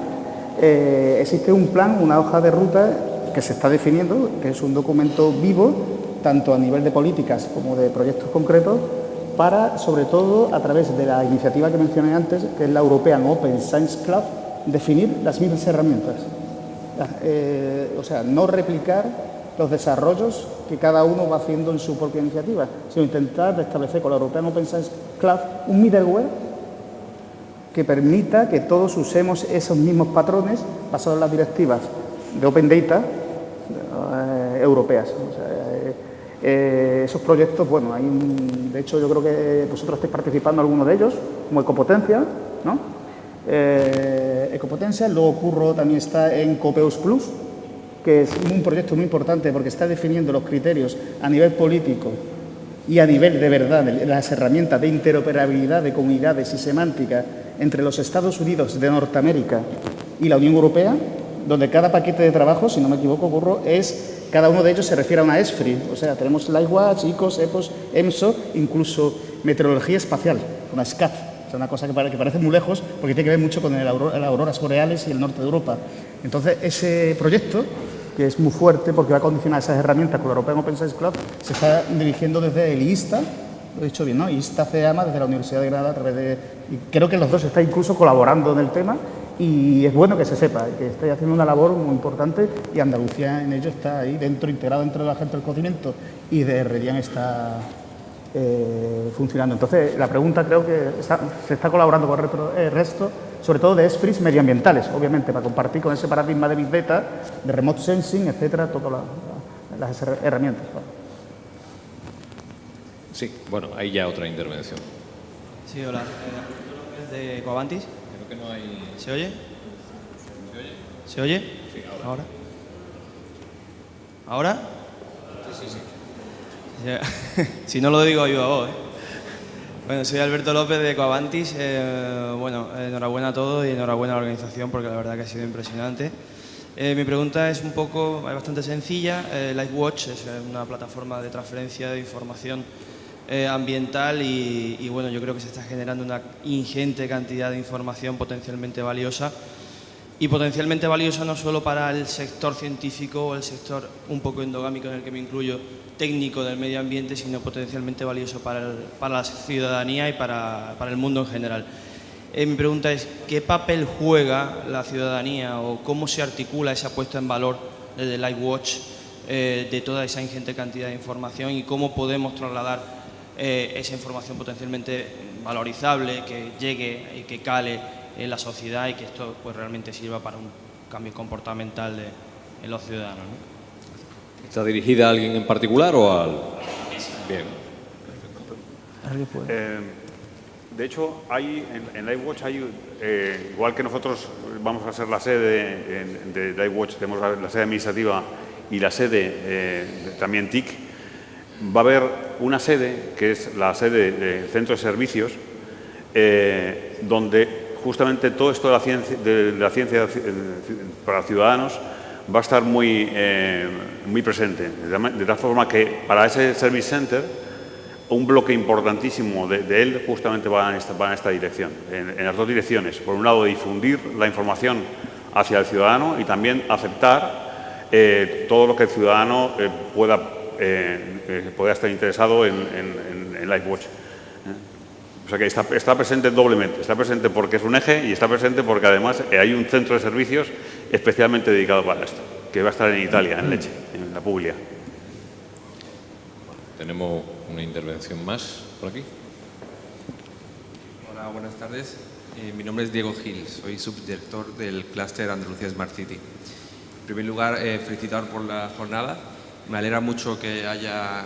Existe un plan, una hoja de ruta que se está definiendo, que es un documento vivo, tanto a nivel de políticas como de proyectos concretos, para, sobre todo, a través de la iniciativa que mencioné antes, que es la European Open Science Club, definir las mismas herramientas. O sea, no replicar los desarrollos que cada uno va haciendo en su propia iniciativa, sino intentar establecer con la European Open Science Club un middleware que permita que todos usemos esos mismos patrones basados en las directivas de Open Data europeas. O sea, esos proyectos, bueno, de hecho yo creo que vosotros estáis participando en alguno de ellos, como Ecopotencia, ¿no? Ecopotencia, luego Curro también está en Copeus Plus, que es un proyecto muy importante porque está definiendo los criterios a nivel político y a nivel de verdad de las herramientas de interoperabilidad de comunidades y semántica entre los Estados Unidos de Norteamérica y la Unión Europea, donde cada paquete de trabajo, si no me equivoco, Curro, cada uno de ellos se refiere a una ESFRI. O sea, tenemos LifeWatch, ICOS, EPOS, EMSO, incluso meteorología espacial, una SCAT. O sea, una cosa que parece muy lejos porque tiene que ver mucho con las auroras boreales y el norte de Europa. Entonces, ese proyecto, que es muy fuerte porque va a condicionar esas herramientas con la European Open Science Club, se está dirigiendo desde el ISTA, lo he dicho bien, ¿no? ISTA CEAMA, desde la Universidad de Granada, a través de... Y creo que los dos están incluso colaborando en el tema y es bueno que se sepa, que estáis haciendo una labor muy importante y Andalucía en ello está ahí dentro, integrado dentro de la gente del conocimiento y de Redian está funcionando. Entonces, la pregunta creo que se está colaborando con el resto, sobre todo de ESFRIs medioambientales, obviamente, para compartir con ese paradigma de Big Data, de Remote Sensing, etcétera, todas las herramientas. Sí, bueno, ahí ya otra intervención. Sí, hola. De Ecoavantis. Creo que no hay... ¿Se oye? ¿Se oye? Sí, ahora. ¿Ahora? Sí. Si no lo digo, ayuda a vos, ¿eh? Bueno, soy Alberto López de Ecoavantis. Enhorabuena a todos y enhorabuena a la organización porque la verdad que ha sido impresionante. Mi pregunta es es bastante sencilla. LifeWatch es una plataforma de transferencia de información ambiental y bueno, yo creo que se está generando una ingente cantidad de información potencialmente valiosa y potencialmente valiosa no solo para el sector científico o el sector un poco endogámico en el que me incluyo, técnico del medio ambiente, sino potencialmente valioso para la ciudadanía y para el mundo en general. Mi pregunta es, ¿qué papel juega la ciudadanía o cómo se articula esa puesta en valor desde LifeWatch de toda esa ingente cantidad de información y cómo podemos trasladar esa información potencialmente valorizable, que llegue y que cale en la sociedad y que esto pues realmente sirva para un cambio comportamental en los ciudadanos, ¿no? ¿Está dirigida a alguien en particular o al...? Bien. De hecho, en LifeWatch hay, igual que nosotros vamos a ser la sede de LifeWatch, tenemos la sede administrativa y la sede también TIC, va a haber una sede, que es la sede del Centro de Servicios, donde justamente todo esto de la ciencia para ciudadanos va a estar muy presente. De tal forma que para ese Service Center, un bloque importantísimo de él justamente va en esta dirección, en las dos direcciones. Por un lado, difundir la información hacia el ciudadano y también aceptar todo lo que el ciudadano pueda estar interesado en LifeWatch. O sea que está presente doblemente. Está presente porque es un eje y está presente porque además hay un centro de servicios especialmente dedicado para esto, que va a estar en Italia, en Lecce, en la Puglia. Tenemos una intervención más por aquí. Hola, buenas tardes. Mi nombre es Diego Gil, soy subdirector del clúster Andalucía Smart City. En primer lugar, felicitar por la jornada. Me alegra mucho que haya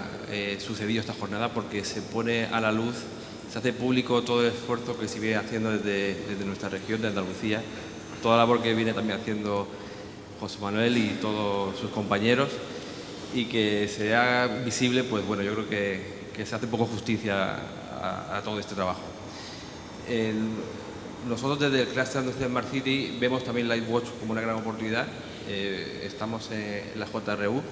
sucedido esta jornada porque se pone a la luz, se hace público todo el esfuerzo que se viene haciendo desde nuestra región de Andalucía, toda la labor que viene también haciendo José Manuel y todos sus compañeros, y que se haga visible, pues bueno, yo creo que se hace poco justicia a todo este trabajo. Nosotros desde el Cluster Andalucía Smart City vemos también LifeWatch como una gran oportunidad. Estamos en la JRU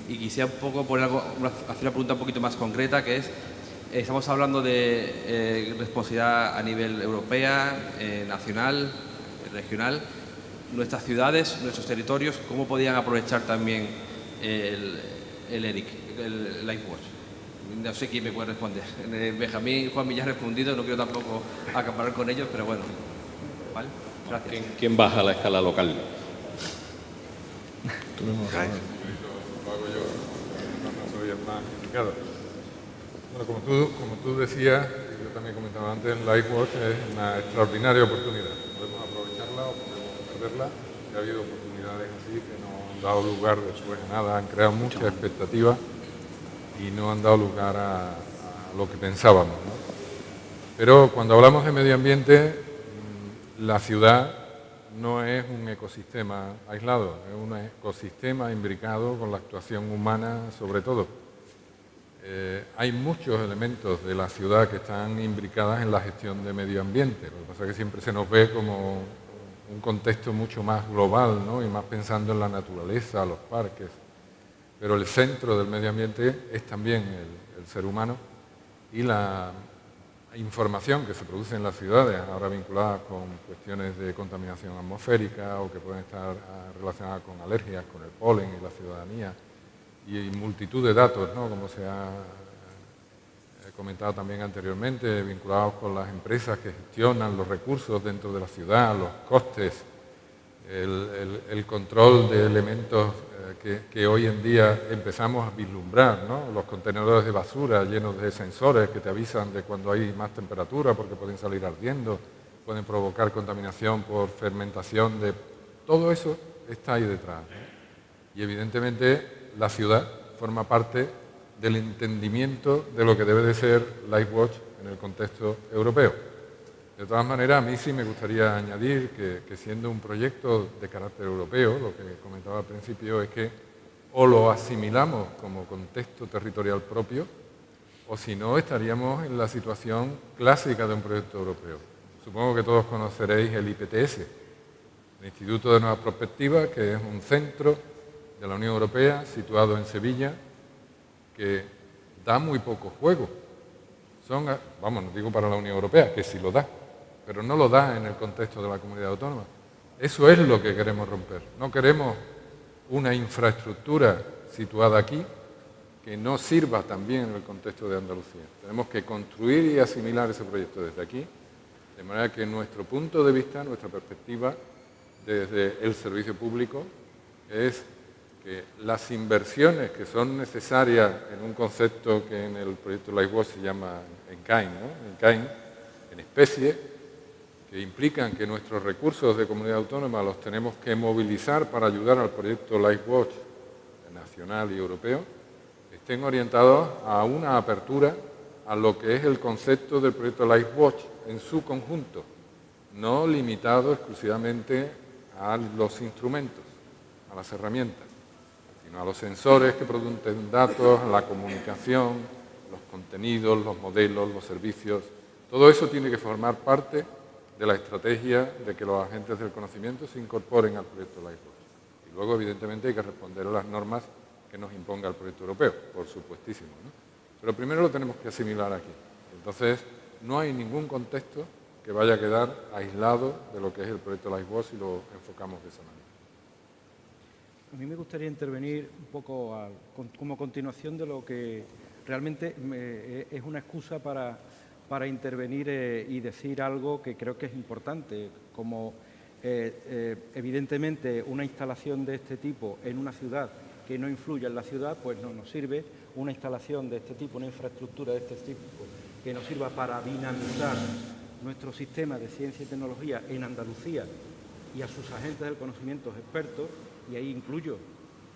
y quisiera un poco hacer una pregunta un poquito más concreta, que es, estamos hablando de responsabilidad a nivel europea, nacional, regional. Nuestras ciudades, nuestros territorios, ¿cómo podían aprovechar también el ERIC, el LifeWatch? No sé quién me puede responder. Benjamín y Juan ya han respondido, no quiero tampoco acaparar con ellos, pero bueno. ¿Vale? Gracias. ¿Quién baja a la escala local? lo hago yo, no soy el más indicado. Bueno, como tú decías, yo también comentaba antes, LifeWatch es una extraordinaria oportunidad. Podemos aprovecharla o podemos perderla. Ha habido oportunidades así que no han dado lugar después de nada, han creado mucha expectativa y no han dado lugar a lo que pensábamos, ¿no? Pero cuando hablamos de medio ambiente, la ciudad no es un ecosistema aislado, es un ecosistema imbricado con la actuación humana sobre todo. Hay muchos elementos de la ciudad que están imbricadas en la gestión de medio ambiente. Lo que pasa es que siempre se nos ve como un contexto mucho más global, ¿no? Y más pensando en la naturaleza, los parques. Pero el centro del medio ambiente es también el ser humano y la información que se produce en las ciudades, ahora vinculadas con cuestiones de contaminación atmosférica o que pueden estar relacionadas con alergias, con el polen y la ciudadanía, y multitud de datos, ¿no? Como se ha comentado también anteriormente, vinculados con las empresas que gestionan los recursos dentro de la ciudad, los costes, el control de elementos que hoy en día empezamos a vislumbrar, ¿no? Los contenedores de basura llenos de sensores que te avisan de cuando hay más temperatura porque pueden salir ardiendo, pueden provocar contaminación por fermentación de... Todo eso está ahí detrás, ¿no? Y evidentemente la ciudad forma parte del entendimiento de lo que debe de ser LifeWatch en el contexto europeo. De todas maneras, a mí sí me gustaría añadir que siendo un proyecto de carácter europeo, lo que comentaba al principio es que o lo asimilamos como contexto territorial propio, o si no, estaríamos en la situación clásica de un proyecto europeo. Supongo que todos conoceréis el IPTS, el Instituto de Nuevas Perspectivas, que es un centro de la Unión Europea situado en Sevilla, que da muy poco juego. No digo para la Unión Europea, que sí lo da, pero no lo da en el contexto de la comunidad autónoma. Eso es lo que queremos romper. No queremos una infraestructura situada aquí que no sirva también en el contexto de Andalucía. Tenemos que construir y asimilar ese proyecto desde aquí, de manera que nuestro punto de vista, nuestra perspectiva desde el servicio público es que las inversiones que son necesarias en un concepto que en el proyecto LifeWatch se llama en kind, ¿no? En especie, que implican que nuestros recursos de comunidad autónoma los tenemos que movilizar para ayudar al proyecto LifeWatch nacional y europeo, estén orientados a una apertura a lo que es el concepto del proyecto LifeWatch en su conjunto, no limitado exclusivamente a los instrumentos, a las herramientas, sino a los sensores que producen datos, a la comunicación, los contenidos, los modelos, los servicios. Todo eso tiene que formar parte de la estrategia de que los agentes del conocimiento se incorporen al proyecto LifeWatch. Y luego, evidentemente, hay que responder a las normas que nos imponga el proyecto europeo, por supuestísimo, ¿no? Pero primero lo tenemos que asimilar aquí. Entonces, no hay ningún contexto que vaya a quedar aislado de lo que es el proyecto LifeWatch si lo enfocamos de esa manera. A mí me gustaría intervenir un poco como continuación de lo que realmente es una excusa para intervenir y decir algo que creo que es importante, como evidentemente una instalación de este tipo en una ciudad que no influya en la ciudad, pues no nos sirve. Una instalación de este tipo, una infraestructura de este tipo, que nos sirva para dinamizar nuestro sistema de ciencia y tecnología en Andalucía y a sus agentes del conocimiento expertos, y ahí incluyo,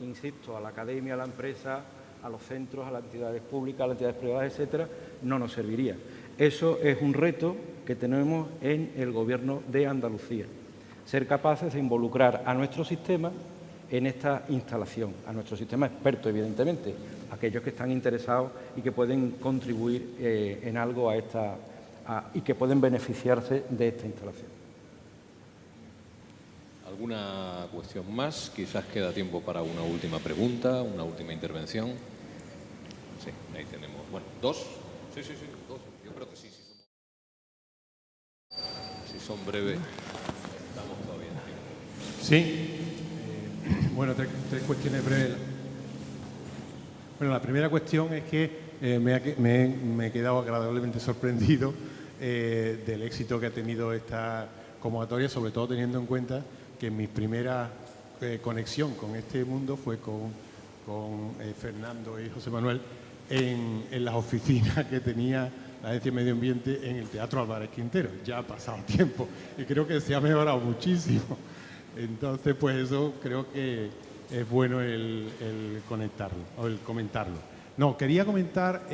insisto, a la academia, a la empresa, a los centros, a las entidades públicas, a las entidades privadas, etcétera, no nos serviría. Eso es un reto que tenemos en el Gobierno de Andalucía, ser capaces de involucrar a nuestro sistema en esta instalación, a nuestro sistema experto, evidentemente, aquellos que están interesados y que pueden contribuir en algo y que pueden beneficiarse de esta instalación. ¿Alguna cuestión más? Quizás queda tiempo para una última pregunta, una última intervención. Sí, ahí tenemos. Bueno, ¿dos? Sí, dos. Yo creo que sí. Si son breves, estamos todavía en tiempo. Sí. Bueno, tres cuestiones breves. Bueno, la primera cuestión es que me he quedado agradablemente sorprendido del éxito que ha tenido esta convocatoria, sobre todo teniendo en cuenta que mi primera conexión con este mundo fue con con Fernando y José Manuel en las oficinas que tenía la Agencia de Medio Ambiente en el Teatro Álvarez Quintero. Ya ha pasado tiempo y creo que se ha mejorado muchísimo. Entonces, pues eso creo que es bueno el conectarlo o el comentarlo. No, quería comentar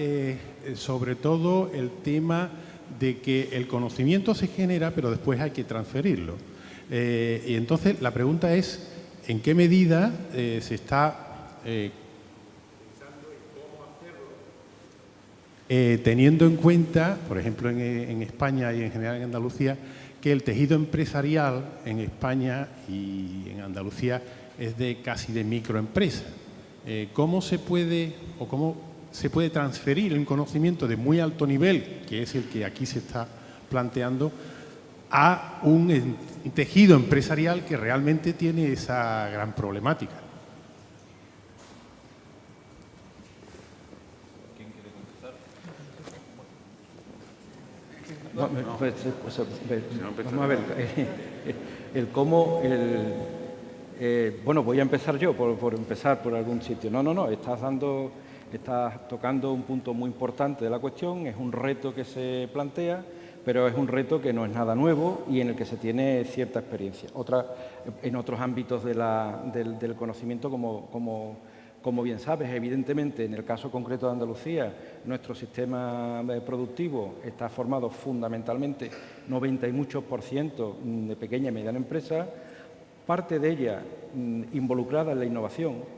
sobre todo el tema de que el conocimiento se genera, pero después hay que transferirlo. Y entonces la pregunta es, ¿en qué medida se está pensando en cómo hacerlo? Teniendo en cuenta, por ejemplo, en España y en general en Andalucía, que el tejido empresarial en España y en Andalucía es casi de microempresa. ¿Cómo se puede transferir un conocimiento de muy alto nivel, que es el que aquí se está planteando, a un tejido empresarial que realmente tiene esa gran problemática? ¿Quién quiere contestar? Vamos a ver, el cómo, bueno, voy a empezar yo por empezar por algún sitio. No, estás tocando un punto muy importante de la cuestión, es un reto que se plantea, pero es un reto que no es nada nuevo y en el que se tiene cierta experiencia. En otros ámbitos del conocimiento, como bien sabes, evidentemente, en el caso concreto de Andalucía, nuestro sistema productivo está formado fundamentalmente 90 y muchos % de pequeña y mediana empresa, parte de ella involucrada en la innovación.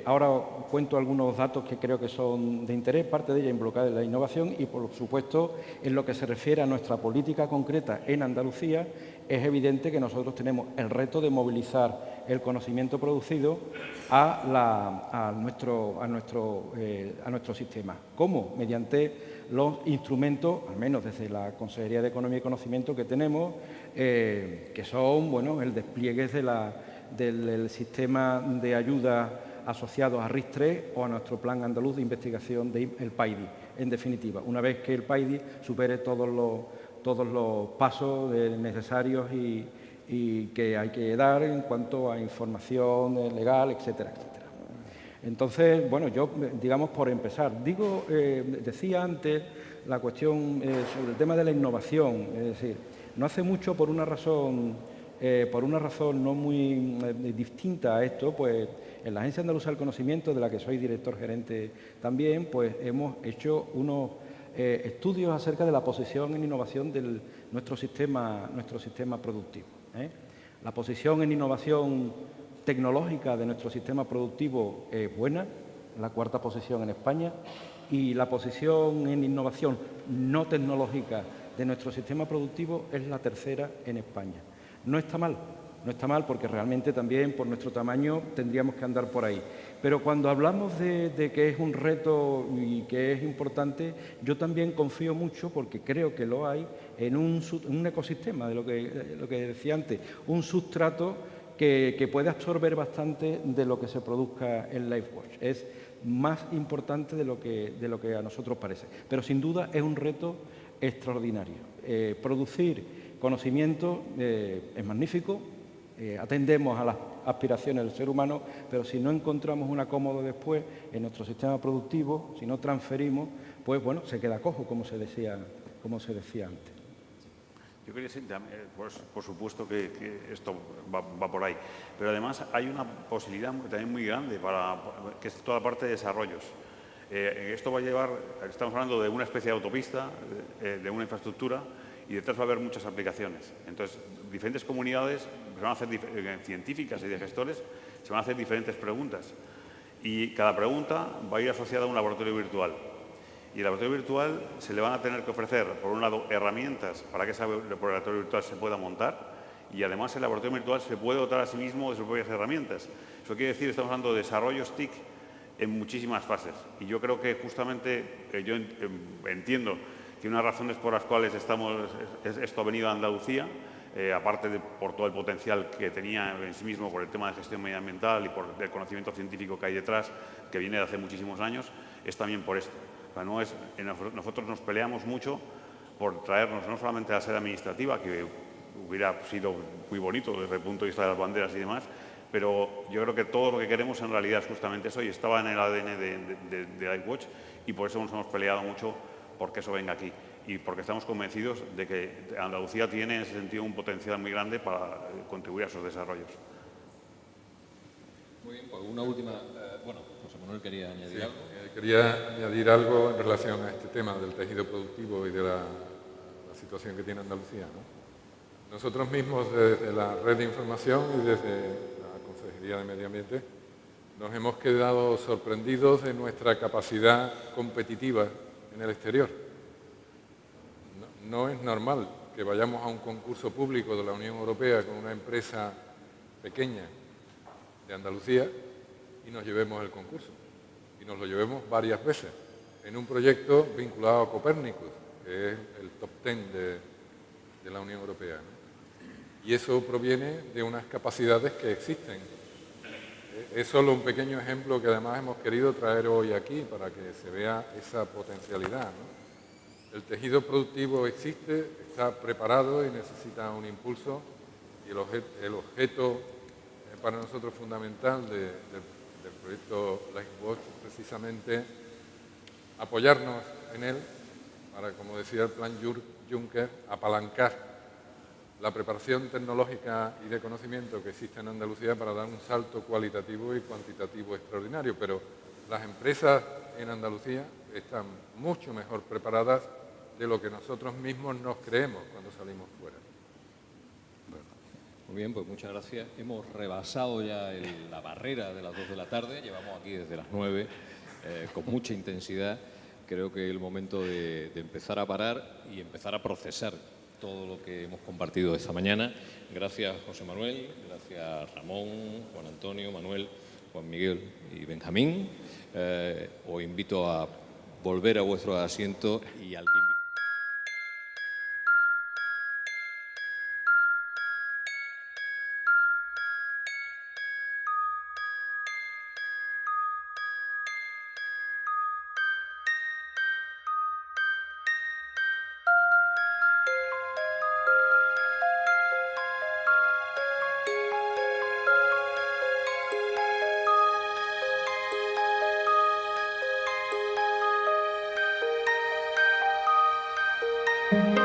Ahora cuento algunos datos que creo que son de interés, parte de ella involucrada en la innovación y, por supuesto, en lo que se refiere a nuestra política concreta en Andalucía, es evidente que nosotros tenemos el reto de movilizar el conocimiento producido a nuestro sistema. ¿Cómo? Mediante los instrumentos, al menos desde la Consejería de Economía y Conocimiento que tenemos, que son, bueno, el despliegue del sistema de ayuda asociados a RIS3 o a nuestro Plan Andaluz de Investigación el PAIDI. En definitiva, una vez que el PAIDI supere todos los pasos necesarios y que hay que dar en cuanto a información legal, etcétera, etcétera. Entonces, bueno, yo, digamos, por empezar, decía antes la cuestión sobre el tema de la innovación, es decir, no hace mucho por una razón no muy distinta a esto, pues en la Agencia Andaluza del Conocimiento, de la que soy director gerente también, pues hemos hecho unos estudios acerca de la posición en innovación de nuestro sistema productivo. La posición en innovación tecnológica de nuestro sistema productivo es buena, la cuarta posición en España, y la posición en innovación no tecnológica de nuestro sistema productivo es la tercera en España. No está mal porque realmente también por nuestro tamaño tendríamos que andar por ahí. Pero cuando hablamos de que es un reto y que es importante, yo también confío mucho, porque creo que lo hay, en un ecosistema, de lo que decía antes, un sustrato que puede absorber bastante de lo que se produzca en LifeWatch. Es más importante de lo que a nosotros parece. Pero sin duda es un reto extraordinario. Producir conocimiento es magnífico, atendemos a las aspiraciones del ser humano, pero si no encontramos un acomodo después en nuestro sistema productivo, si no transferimos, pues bueno, se queda cojo, como se decía antes. Yo quería decir, por supuesto que esto va por ahí, pero además hay una posibilidad también muy grande que es toda la parte de desarrollos. Esto va a llevar, estamos hablando de una especie de autopista, de una infraestructura, y detrás va a haber muchas aplicaciones. Entonces, diferentes comunidades se van a hacer, científicas y de gestores, se van a hacer diferentes preguntas. Y cada pregunta va a ir asociada a un laboratorio virtual. Y el laboratorio virtual se le van a tener que ofrecer, por un lado, herramientas para que ese laboratorio virtual se pueda montar, y además el laboratorio virtual se puede dotar a sí mismo de sus propias herramientas. Eso quiere decir que estamos hablando de desarrollos TIC en muchísimas fases. Y yo creo que justamente, yo entiendo que una de las razones por las cuales esto ha venido a Andalucía, aparte por todo el potencial que tenía en sí mismo por el tema de gestión medioambiental y por el conocimiento científico que hay detrás, que viene de hace muchísimos años, es también por esto. O sea, nosotros nos peleamos mucho por traernos no solamente la sede administrativa, que hubiera sido muy bonito desde el punto de vista de las banderas y demás, pero yo creo que todo lo que queremos en realidad es justamente eso y estaba en el ADN de iWatch y por eso nos hemos peleado mucho porque eso venga aquí y porque estamos convencidos de que Andalucía tiene en ese sentido un potencial muy grande para contribuir a esos desarrollos. Muy bien, pues una última... bueno, José Manuel quería añadir algo. Quería añadir algo en relación a este tema del tejido productivo y de la situación que tiene Andalucía, ¿no? Nosotros mismos desde la red de información y desde la Consejería de Medio Ambiente nos hemos quedado sorprendidos de nuestra capacidad competitiva en el exterior. No es normal que vayamos a un concurso público de la Unión Europea con una empresa pequeña de Andalucía y nos llevemos el concurso. Y nos lo llevemos varias veces en un proyecto vinculado a Copernicus, que es el top 10 de la Unión Europea, ¿no? Y eso proviene de unas capacidades que existen. Es solo un pequeño ejemplo que además hemos querido traer hoy aquí para que se vea esa potencialidad, ¿no? El tejido productivo existe, está preparado y necesita un impulso y el objeto para nosotros fundamental del proyecto LifeWatch es precisamente apoyarnos en él para, como decía el plan Juncker, apalancar la preparación tecnológica y de conocimiento que existe en Andalucía para dar un salto cualitativo y cuantitativo extraordinario. Pero las empresas en Andalucía están mucho mejor preparadas de lo que nosotros mismos nos creemos cuando salimos fuera. Muy bien, pues muchas gracias. Hemos rebasado ya la barrera de las 2 de la tarde, llevamos aquí desde las 9 con mucha intensidad. Creo que es el momento de empezar a parar y empezar a procesar todo lo que hemos compartido esta mañana. Gracias José Manuel, gracias Ramón, Juan Antonio, Manuel, Juan Miguel y Benjamín. Os invito a volver a vuestros asientos y al que invito